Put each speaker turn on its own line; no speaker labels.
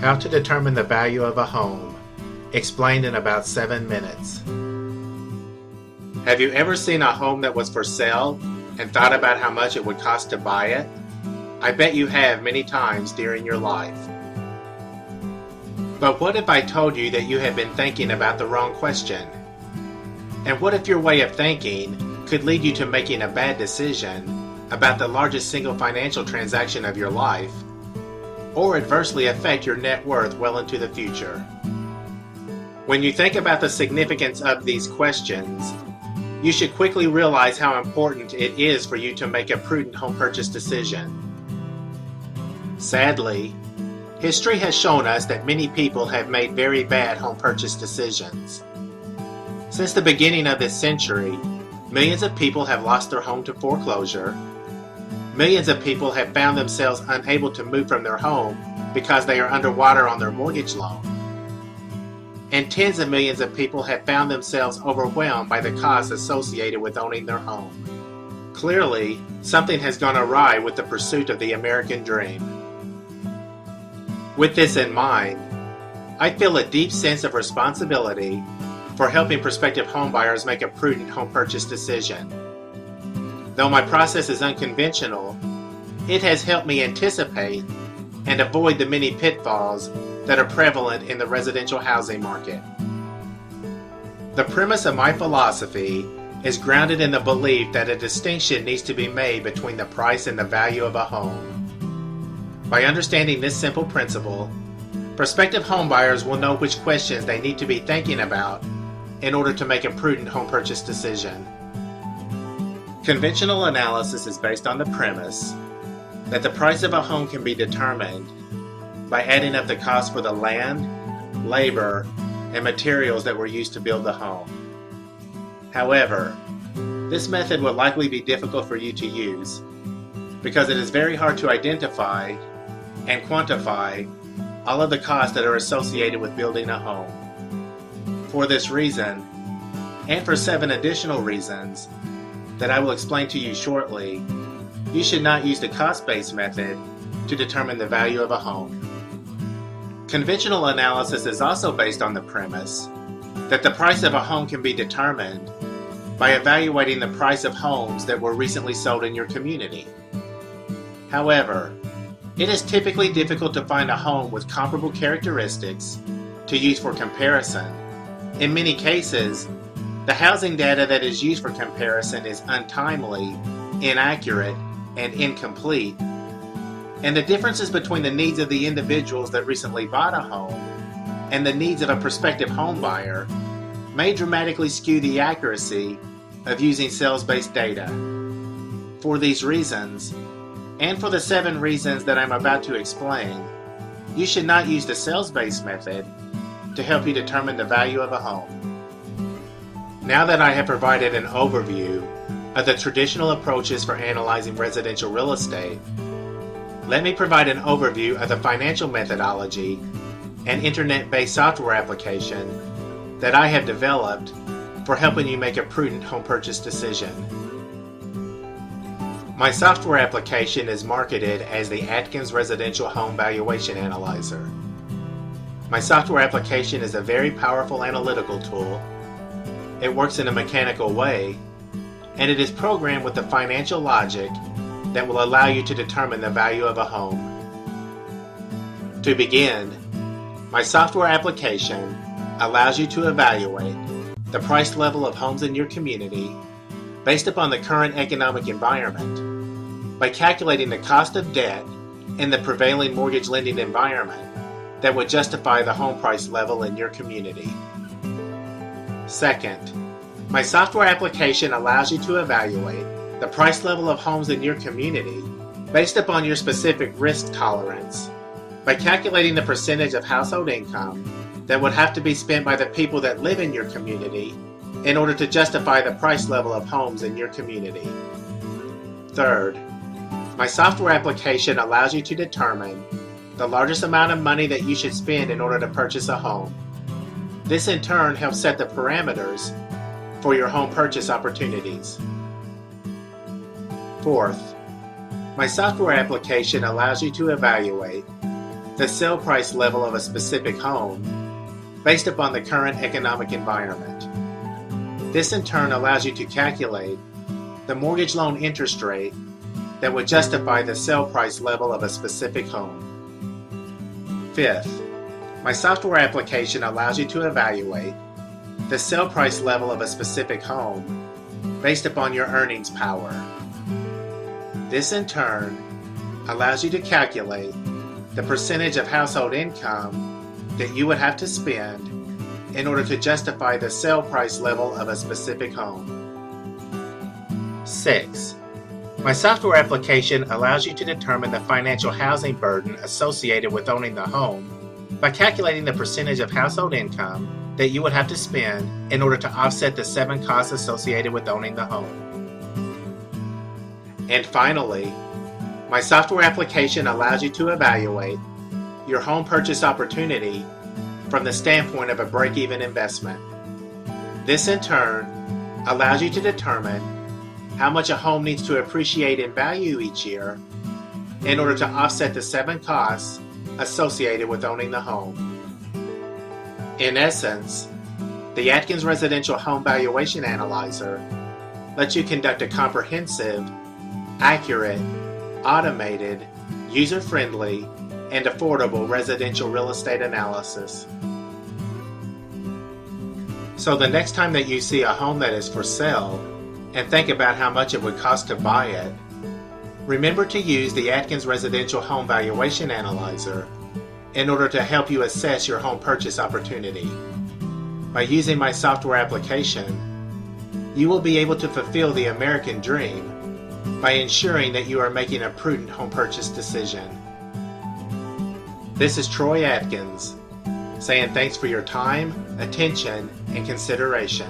How to determine the value of a home, explained in about 7 minutes. Have you ever seen a home that was for sale and thought about how much it would cost to buy it? I bet you have many times during your life. But what if I told you that you have been thinking about the wrong question? And what if your way of thinking could lead you to making a bad decision about the largest single financial transaction of your life, or adversely affect your net worth well into the future? When you think about the significance of these questions, you should quickly realize how important it is for you to make a prudent home purchase decision. Sadly, history has shown us that many people have made very bad home purchase decisions. Since the beginning of this century, millions of people have lost their home to foreclosure. Millions of people have found themselves unable to move from their home because they are underwater on their mortgage loan. And tens of millions of people have found themselves overwhelmed by the costs associated with owning their home. Clearly, something has gone awry with the pursuit of the American dream. With this in mind, I feel a deep sense of responsibility for helping prospective homebuyers make a prudent home purchase decision. Though my process is unconventional, it has helped me anticipate and avoid the many pitfalls that are prevalent in the residential housing market. The premise of my philosophy is grounded in the belief that a distinction needs to be made between the price and the value of a home. By understanding this simple principle, prospective homebuyers will know which questions they need to be thinking about in order to make a prudent home purchase decision. Conventional analysis is based on the premise that the price of a home can be determined by adding up the cost for the land, labor, and materials that were used to build the home. However, this method will likely be difficult for you to use because it is very hard to identify and quantify all of the costs that are associated with building a home. For this reason, and for 7 additional reasons that I will explain to you shortly, you should not use the cost-based method to determine the value of a home. Conventional analysis is also based on the premise that the price of a home can be determined by evaluating the price of homes that were recently sold in your community. However, it is typically difficult to find a home with comparable characteristics to use for comparison. In many cases, the housing data that is used for comparison is untimely, inaccurate, and incomplete, and the differences between the needs of the individuals that recently bought a home and the needs of a prospective home buyer may dramatically skew the accuracy of using sales-based data. For these reasons, and for the 7 reasons that I'm about to explain, you should not use the sales-based method to help you determine the value of a home. Now that I have provided an overview of the traditional approaches for analyzing residential real estate, let me provide an overview of the financial methodology and internet-based software application that I have developed for helping you make a prudent home purchase decision. My software application is marketed as the Adkins Residential Home Valuation Analyzer. My software application is a very powerful analytical tool. It works in a mechanical way, and it is programmed with the financial logic that will allow you to determine the value of a home. To begin, my software application allows you to evaluate the price level of homes in your community based upon the current economic environment by calculating the cost of debt in the prevailing mortgage lending environment that would justify the home price level in your community. Second, my software application allows you to evaluate the price level of homes in your community based upon your specific risk tolerance by calculating the percentage of household income that would have to be spent by the people that live in your community in order to justify the price level of homes in your community. Third, my software application allows you to determine the largest amount of money that you should spend in order to purchase a home. This in turn helps set the parameters for your home purchase opportunities. Fourth, my software application allows you to evaluate the sale price level of a specific home based upon the current economic environment. This in turn allows you to calculate the mortgage loan interest rate that would justify the sale price level of a specific home. Fifth, my software application allows you to evaluate the sale price level of a specific home based upon your earnings power. This in turn allows you to calculate the percentage of household income that you would have to spend in order to justify the sale price level of a specific home. 6. My software application allows you to determine the financial housing burden associated with owning the home by calculating the percentage of household income that you would have to spend in order to offset the 7 costs associated with owning the home. And finally, my software application allows you to evaluate your home purchase opportunity from the standpoint of a break-even investment. This in turn allows you to determine how much a home needs to appreciate in value each year in order to offset the 7 costs associated with owning the home. In essence, the Adkins Residential Home Valuation Analyzer lets you conduct a comprehensive, accurate, automated, user-friendly, and affordable residential real estate analysis. So the next time that you see a home that is for sale and think about how much it would cost to buy it, remember to use the Adkins Residential Home Valuation Analyzer in order to help you assess your home purchase opportunity. By using my software application, you will be able to fulfill the American dream by ensuring that you are making a prudent home purchase decision. This is Troy Adkins, saying thanks for your time, attention, and consideration.